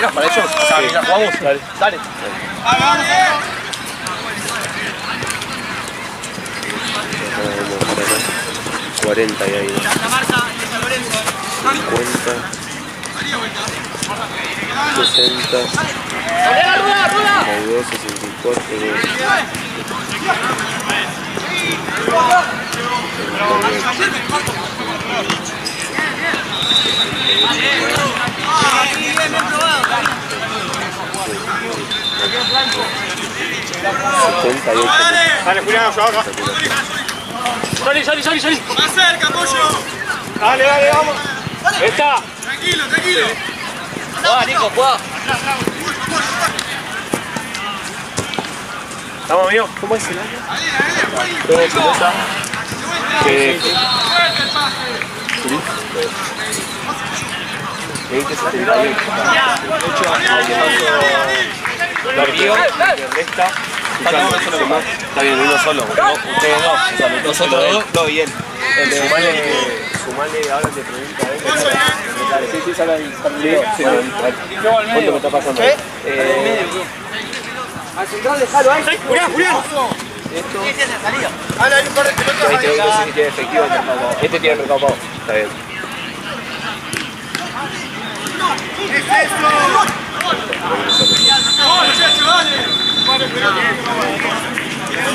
¿Eras para ellos? O sea, Sí. ¿la jugamos? Dale. Dale. Vamos para acá. 40 y ahí. 50. 60. 62, 64. 78. Dale, Julián, yo acá. Salí. Más cerca, pollo. Dale, vamos. ¡Esta! Tranquilo. ¡Juega, Nico, juega! ¿Estamos, amigo? ¿Cómo es el año? Todo pelota. Que... 20-78. Lo mío, que resta. Está bien, uno solo. Ustedes dos. O sea, nosotros dos y él. Sumale ahora te pregunta a él. Sí, sale ahí. Sí, ¿cuánto me está pasando? Al central dejalo ahí. Julián. Esto. Dale, hay un par de pelotas. Ahí creo que no sé si tiene efectivo el mercado pago. Este tiene el mercado pago. Está bien. ¿Qué es esto?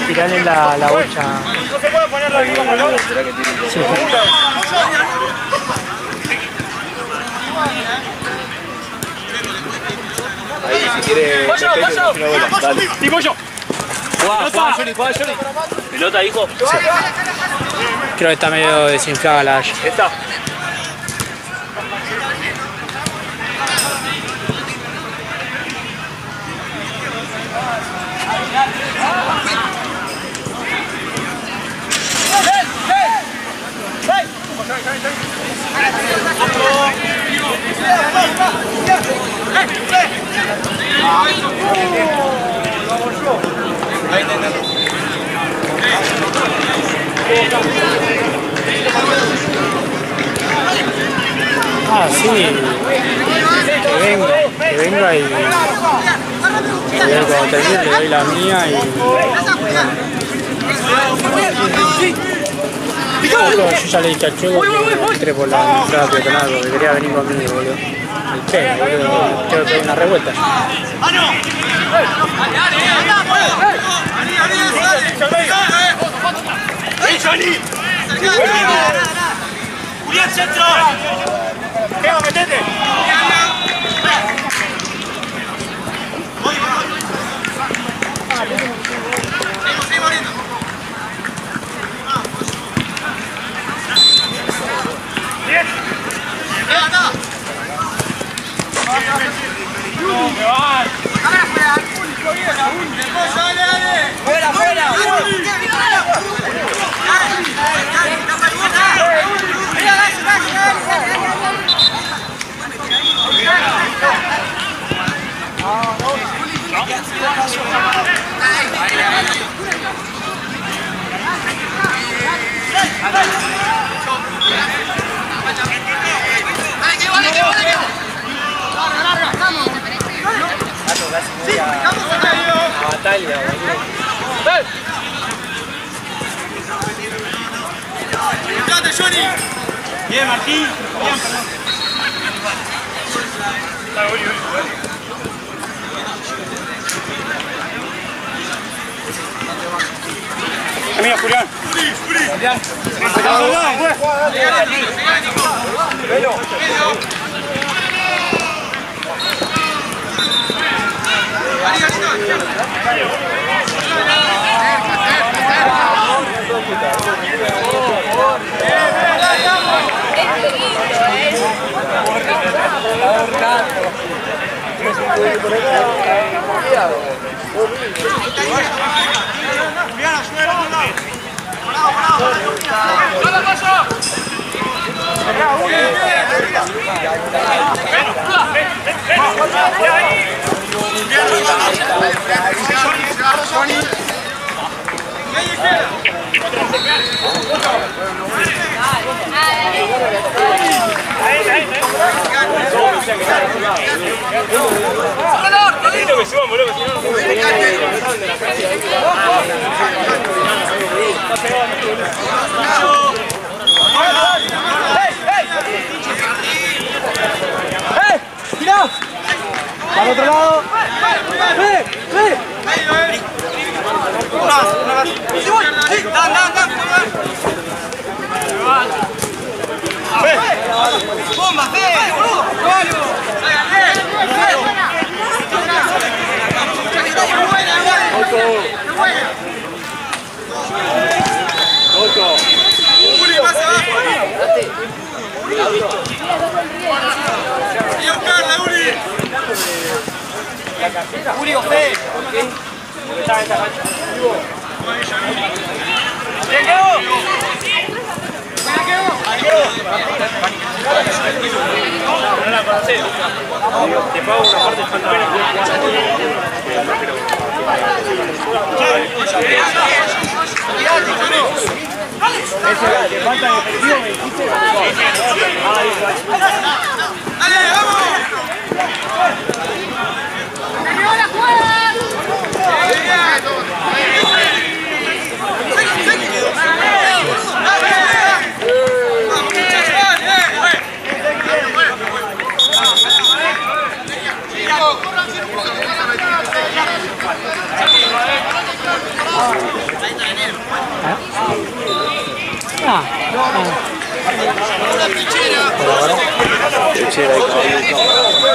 Tirale la bocha. No se puede poner la misma mano. ¿Será que tiene un Sí. Ahí, si quiere... ¡Pollo! Dale. ¡Sí, pollo! ¡Juega, Johnny! ¿Pelota, hijo? Creo que está medio desinflada la haya. ¿Esta? Ah, sí. Que venga y cuando termine le doy la mía y... Yo ya le dije al Chuego que entré por la entrada peatonal porque quería venir conmigo, boludo. El Che, boludo, quiero que una revuelta. Julián, centro. ¿Qué va, metete? ¡Fuera! Batalla, boludo. ¡Date, Johnny! Bien, Martín. Bien, amigo Julián. Julián. que suban, boludo, si no, no ¡Tirá! ¡Para otro lado! ¡Ve! ¡Bomba, boludo! Uri, más abajo. Y a buscarla, Uri. Uri, José. Te pago una parte de falta. Le falta el efectivo, me dijiste. ¡Dale, vamos! ¡Terminó la jugada!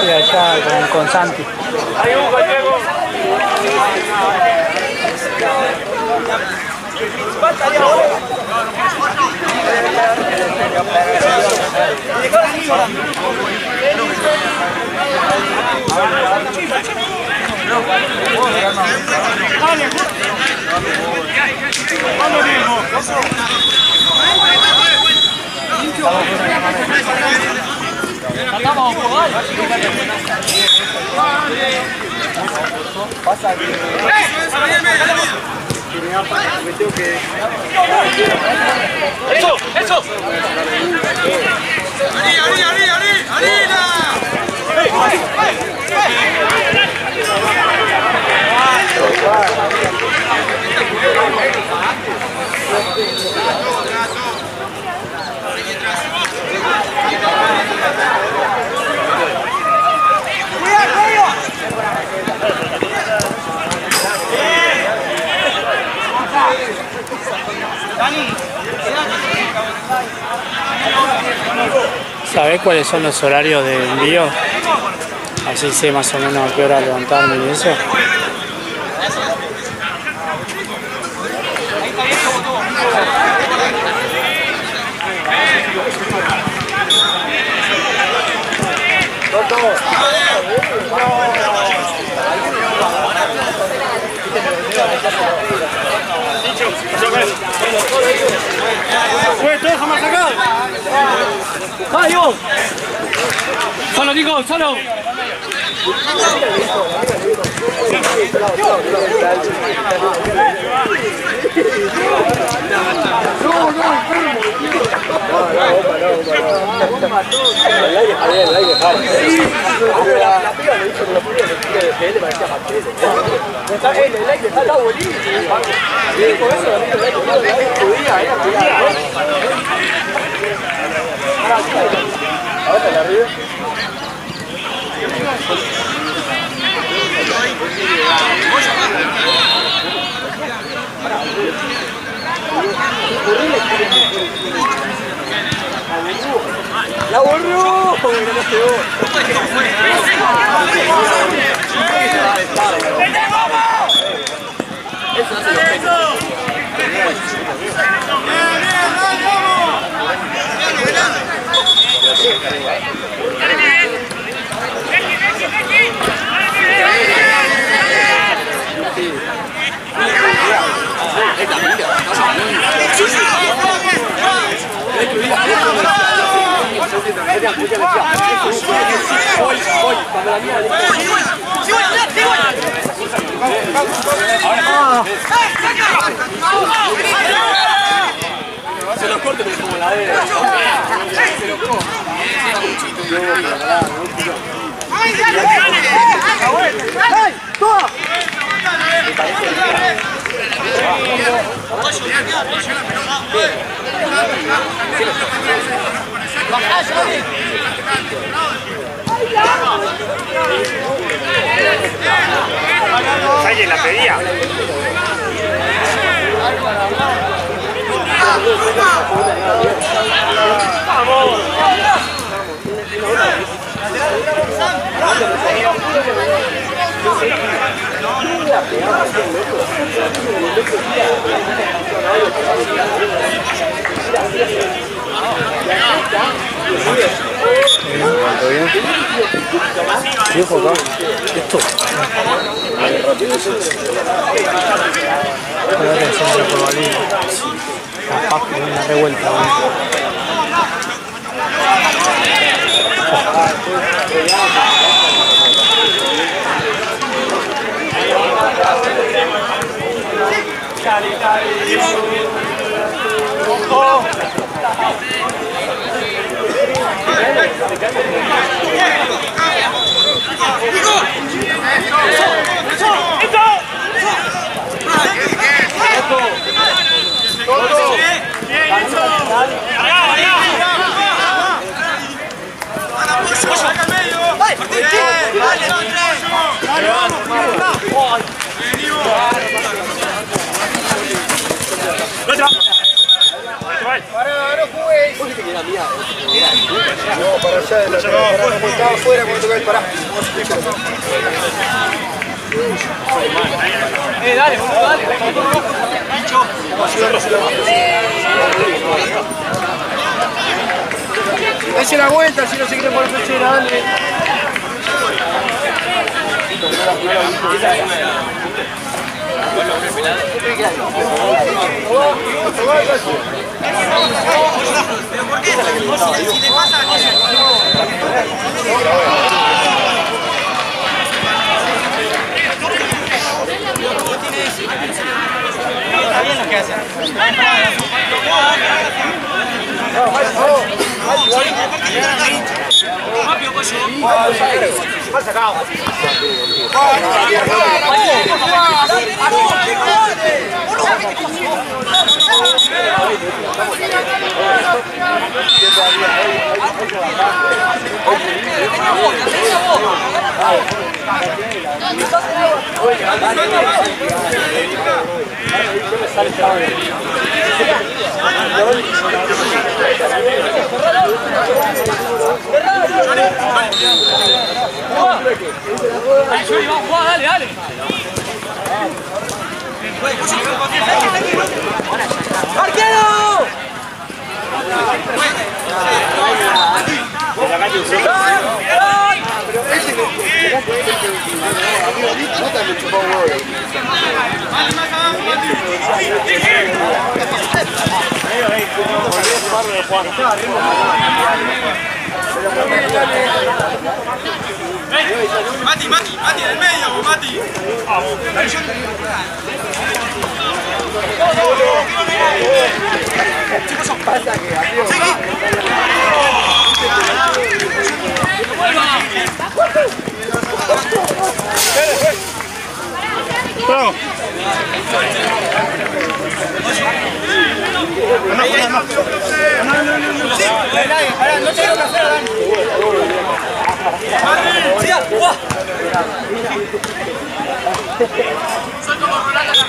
Y allá con Santi. ¡Eso! ¡Eso! ¡Harina! ¿Sabés cuáles son los horarios de envío? Así sé más o menos a qué hora levantarme y eso. ¡Fue todo jamás acá! ¡Ay, vos! ¡Solo, Nico! ¡Solo! ¡La borró! ¡No me pegó! Se los corte como la de... Alguien la pedía. ¡Vamos! bien. Viejo acá. Esto. Pero que se entra por Balín. Capaz que una revuelta. No, para allá de la estaba afuera cuando toca el pará. Dale, boludo, dale. Dense la vuelta si no se quieren poner pechera, dale. Está bien lo que hace. Mal sacado. Juli, vamos a jugar, dale, dale. ¡Arquero! Mati, en el medio, Mati. Bravo. No tengo que hacer, Dani. Soy como Rolanda la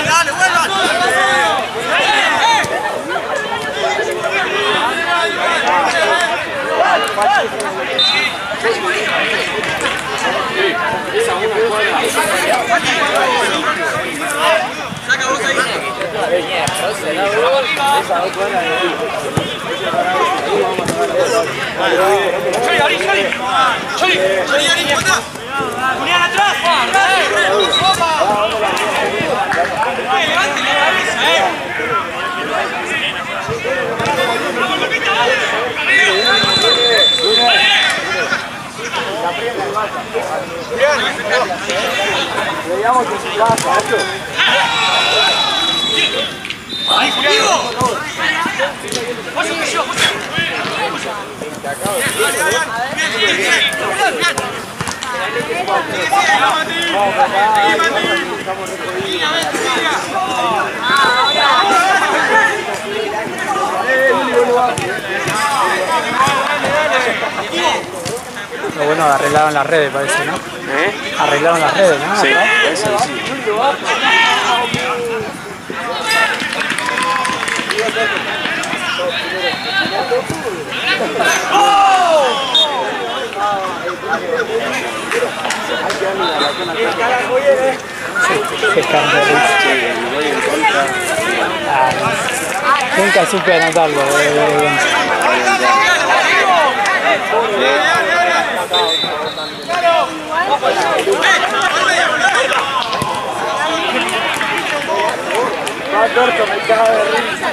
Dale, vuelvan. Julián, atrás. Veíamos que se va, Pacho. ¡Ahí, Julián! Lo bueno, arreglaron las redes, parece, ¿no? Arreglaron las redes, ¿no? Sí, eso sí. Qué cambio. Nunca supe anotarlo. Corto, me cago de risa.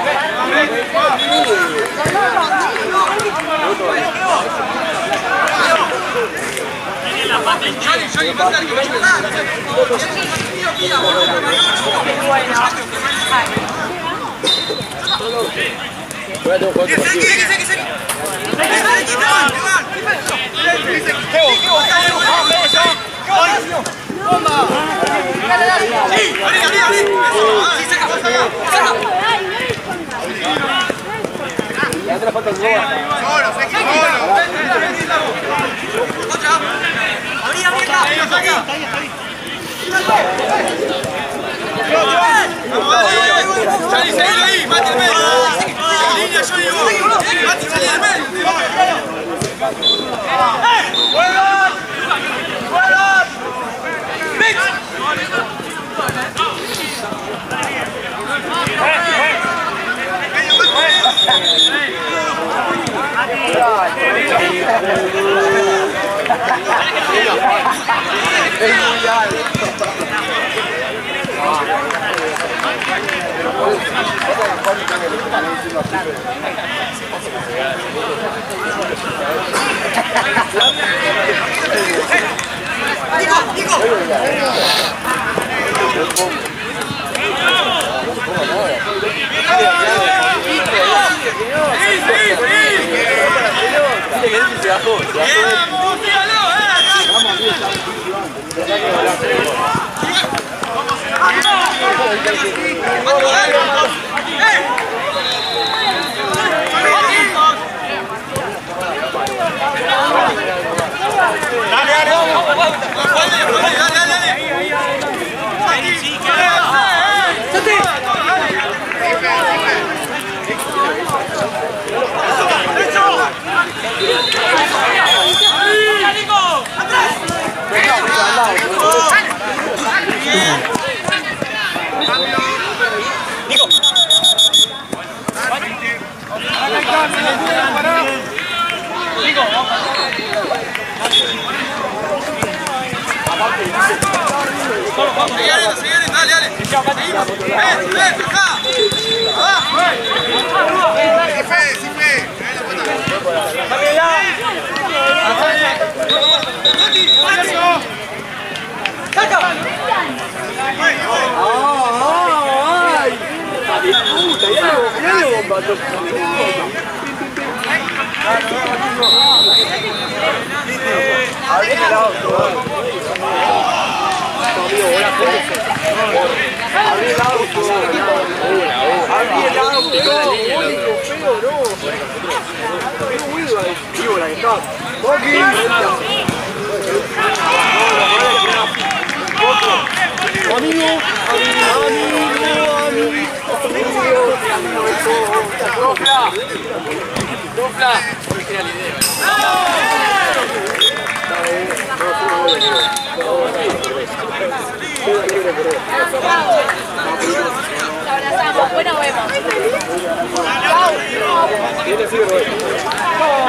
abrazamos, bueno, vemos.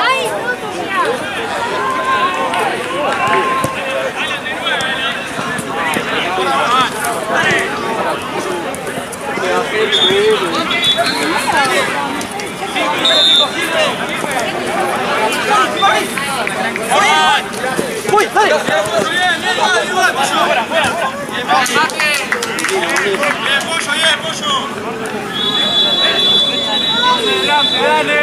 ¡Ay! ¡Uy! ¡Dale! ¡Bien, pollo, bien, pollo! ¡Adelante, dale!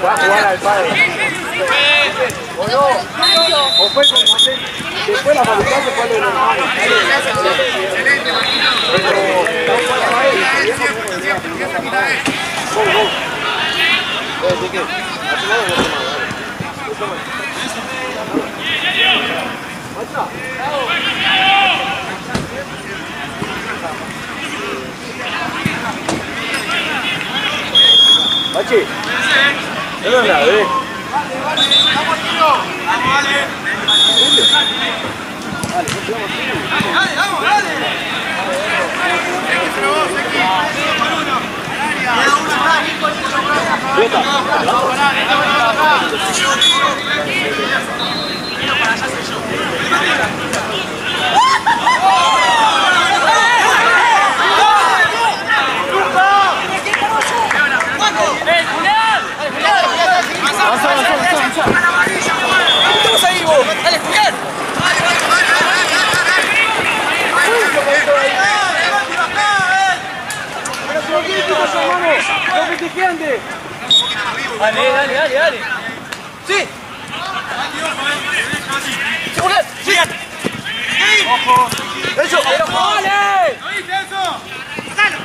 Va a jugar al padre. ¿O no? ¿O fue con Martín? Después la facultad se fue a los hermanos. Excelente, Marquino. Machi, no es nada, ¿eh? ¡Estamos ahí, vos! ¡Dale, Julián! Dale. ¡Sí! ¡Julián! ¡Sí! ¡Ojo! ¡Eso! ¡Dale! ¿No viste eso? ¡Dale!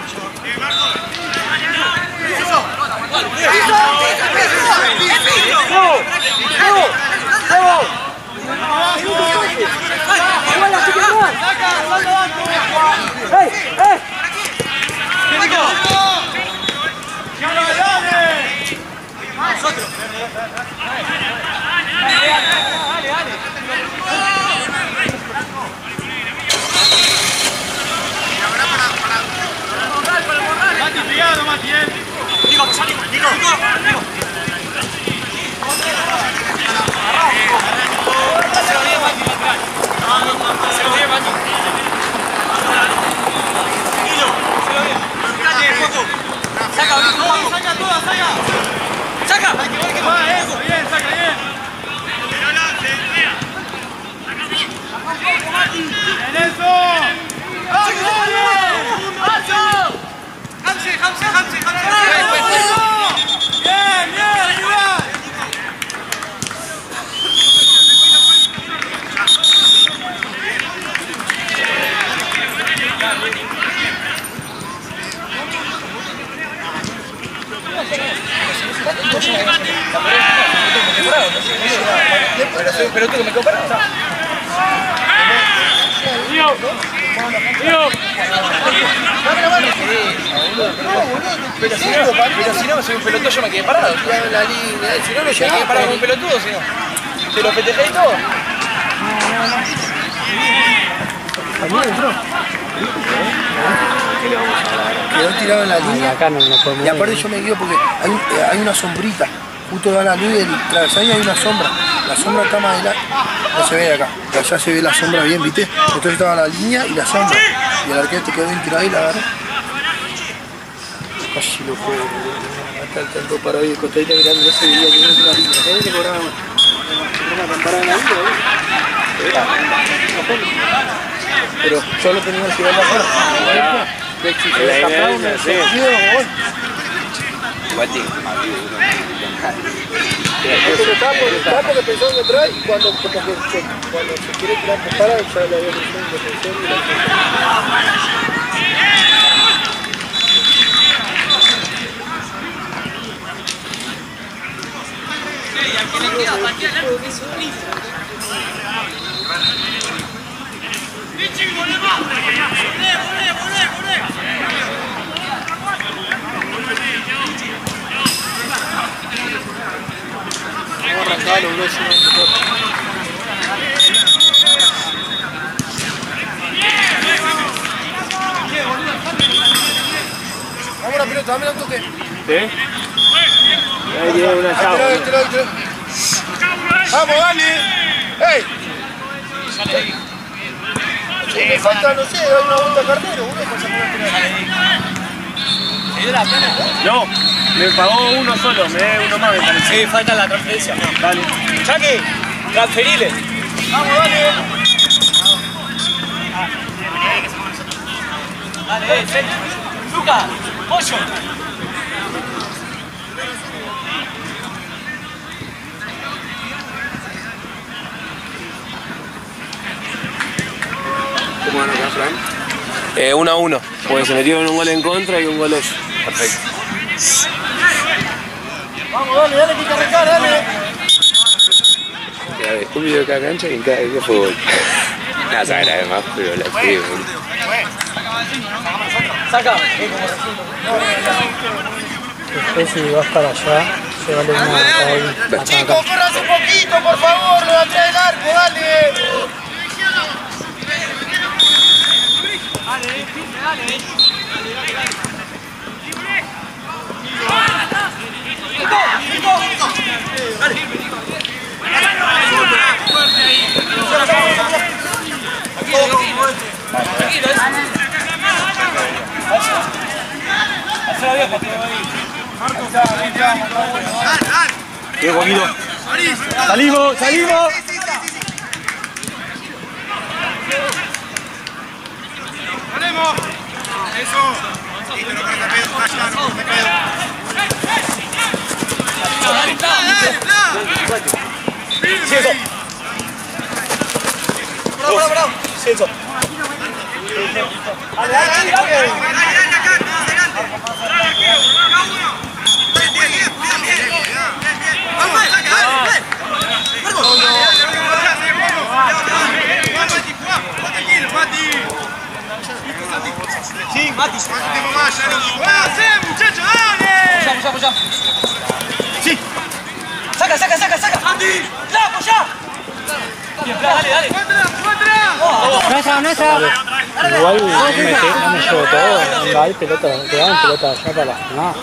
Pero tú que me comparas. Pero si no, soy un pelotudo, yo me quedé parado. La línea, si no, me quedé parado como un pelotudo, si no. ¿Te lo festejé y todo? Quedó tirado en la línea. Acá no podemos. Y aparte yo me quedo porque hay una sombrita. Justo da la luz del travesaño, hay una sombra. La sombra está más adelante. No se ve de acá. De allá se ve la sombra bien, ¿viste? Entonces estaba la línea y la sombra. Y el arquero te quedó bien tirado ahí, la agarré. Casi lo puedo. Hasta el tanto para hoy de costadita mirando ese día que no tenía línea. ¿Sabes que cobraba una campana en la vida? Pero solo tenía que llevar la fuera. De hecho, se escapaba un sentido como vos. Igual tiene. Pero está porque pensó en atrás y cuando se quiere tirar por para, ya le había pensado en defensor y la Y al que le queda patear el arco que es un listo. Vamos a arrancar los dos. Vamos a la pelota, dame un toque. ¿Sí? Ahí tiene una chava. ¡Vamos, dale! ¡Ey! Me falta, no sé, hay una vuelta cartero, uno pasa por la No, me pagó uno solo, me debe uno más, me parece. Sí, falta la transferencia. Dale. Jackie, transferile. ¡Vamos, dale! Dale, Lucas, pollo. ¿Cómo van acá, Fran? 1-1, porque se metieron un gol en contra y un gol ellos. Perfecto. ¡Vamos, dale, dale, que hay que arrancar, dale! Un video de cada cancha y en cada día fútbol. Nada, sabe además, pero la escribo. Saca. Después si vas para allá, se vale una ahí. Chicos, corran un poquito, por favor, lo atrás del arco, dale. Bien, Joaquito. ¡Salimos! ¡Salimos! ¡Ponemos! ¡Eso! Cienzo. Bravo. Cienzo. Sí, Mati. ¡Muchachos, dale! Apoyá. Sí. Saca. Mati. ¡La, apoyá! Bien, dale. Nuestra. Igual no me llevo todo, no hay pelota, te dan pelota allá para la jornada.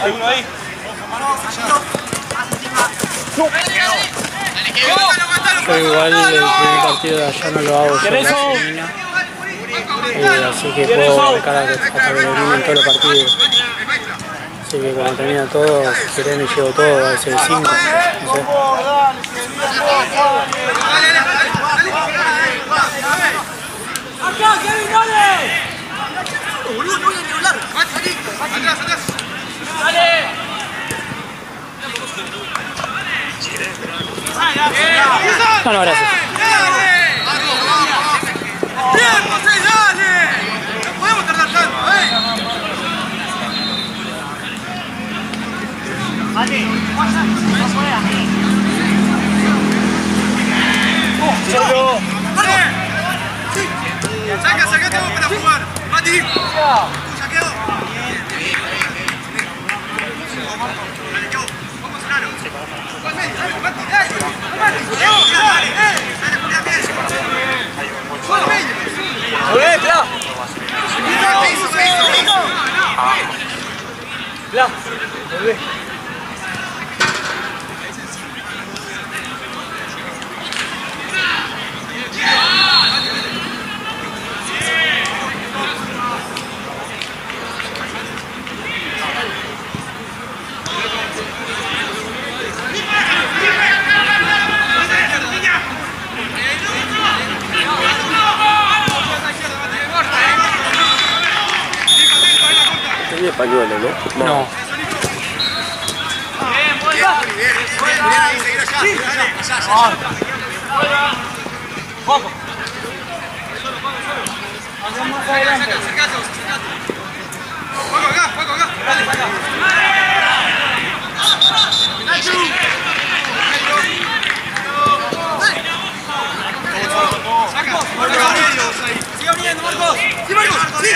Hay uno ahí. Yo igual el primer partido de allá no lo hago yo en la semana. Así que puedo marcar hasta que terminen todos los partidos. Así que cuando termina todo, si querés me llevo todo, a veces 5, no sé. ¡Acá, Kevin, dale! ¡Boludo, no voy a regular! ¡Atrás! ¡Dale! No, gracias. ¡Tiempo, dale! ¡No podemos tardar tanto, ¡Sacate vos para jugar! ¡Mati! ¡Saqueo! ¡Vamos, Solano! ¡Mati, dale! Volvé, Pla. Volvé. los pañuelos, ¿no? No. Sigue abriendo, Marcos. Sí, Marcos. Sí.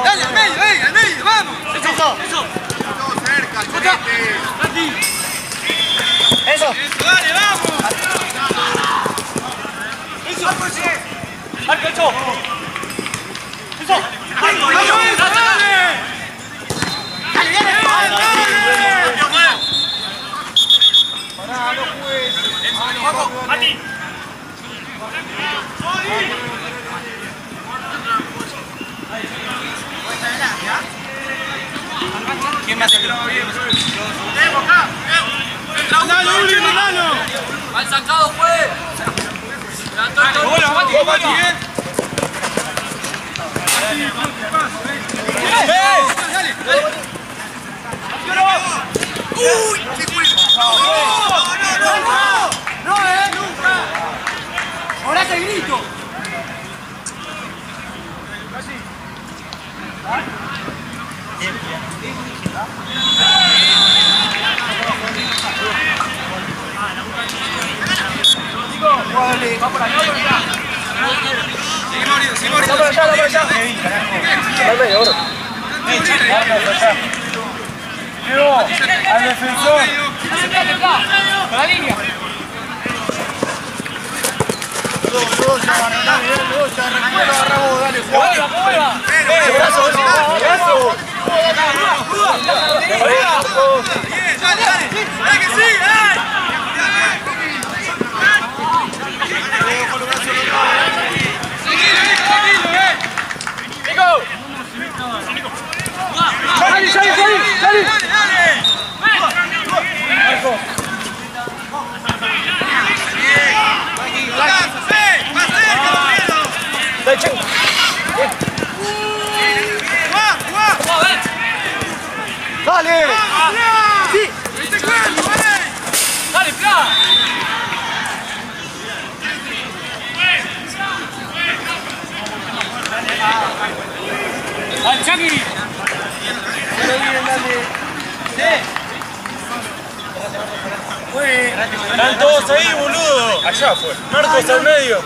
Dale, al medio, vamos. Eso. Cerca, Eso. Dale, vamos. Eso. Marco, eso. Eso. ¿Quién más salió? Mal sacado fue. ¡Uy! ¡No, nunca! ¡Ahora te grito! Va por allá, Sigue por allá. Al defensor. Con la línea. ¡Dale! ¡Sí! ¡Dale, Fla! ¡Al Chucky! Están todos ahí, boludo. Allá fue. Marcos al medio.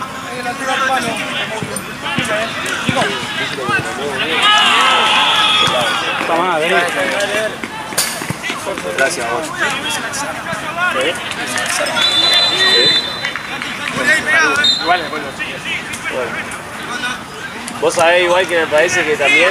Toma, vení. Gracias a vos. Igual, bueno. Vos sabés igual que me parece que también...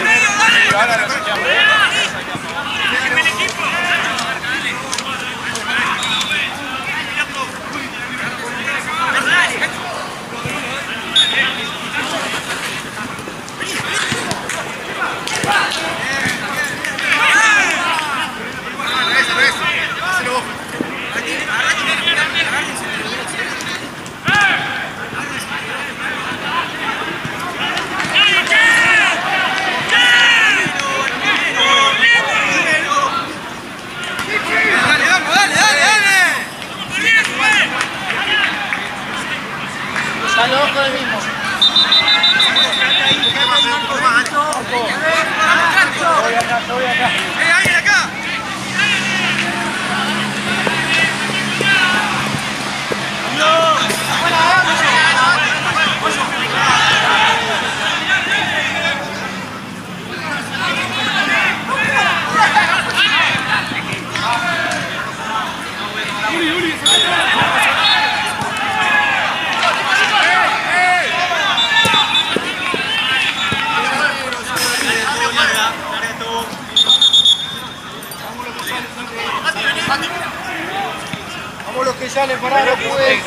Vamos los que salen para no pueden.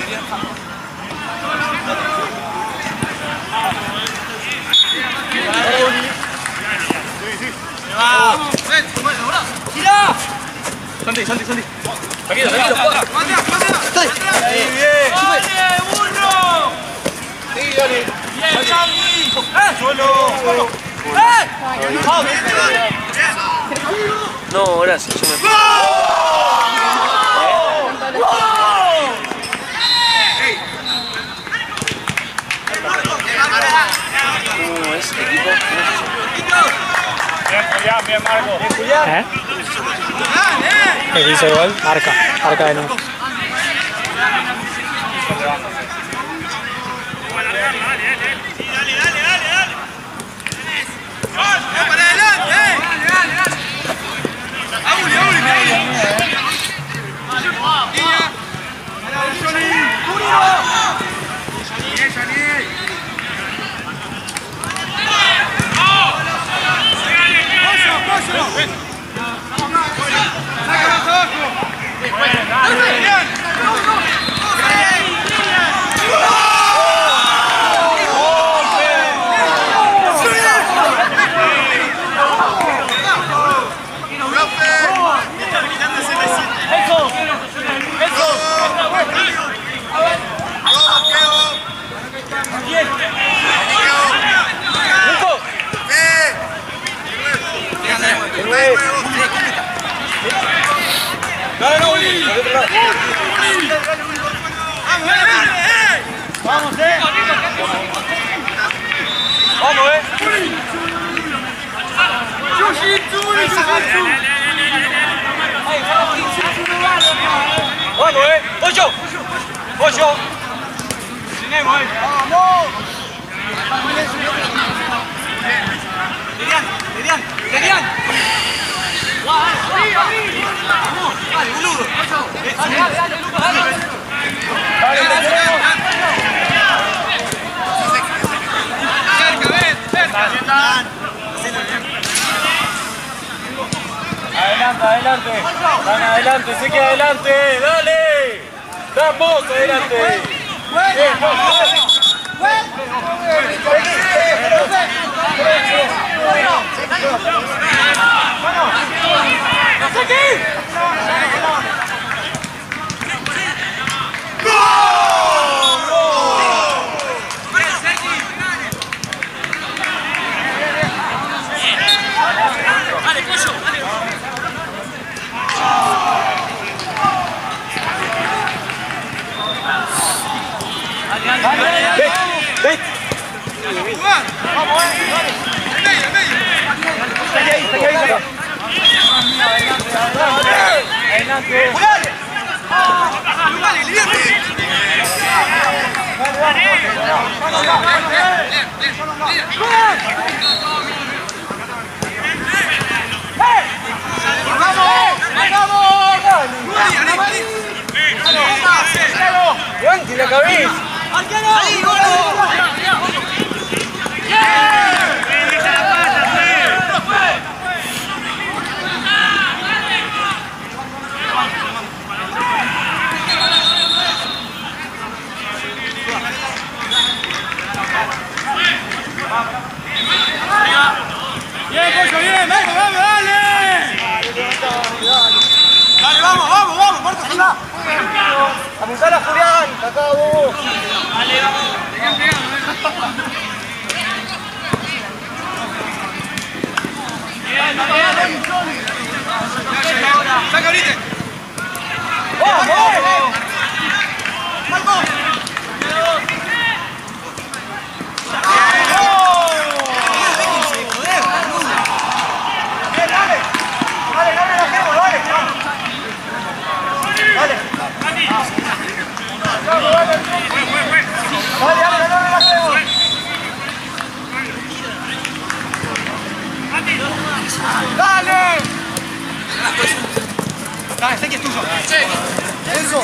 ¡Gira! Santi. Tranquilo. Ahí, bien. ¡Dale, burro! Sí, dale. ¡Bien, Charlie! No, gracias. Yo me... Ese equipo... Bien, Marco. ¿Eh? ¿Qué hizo igual? Arca de nuevo. Vamos, ¡Ocho! ¡Ocho! ¡Vamos! ¡Lerian! ¡Dale, boludo! ¡Dale, Lucas, dale! Adelante. Van adelante, sé que adelante. ¡Dale! ¡Vamos, adelante! ¡Levante la cabeza! ¡Ahí, bien, Cocho, bien, vamos, dale. Dale, vamos, Marcos, anda. Apuntala, Julián, acá vos. Dale, vamos. Saca ahorita. ¡Vamos! ¡Marcos! ¡Dale! Dale, sé que es tuyo. Sí. Eso.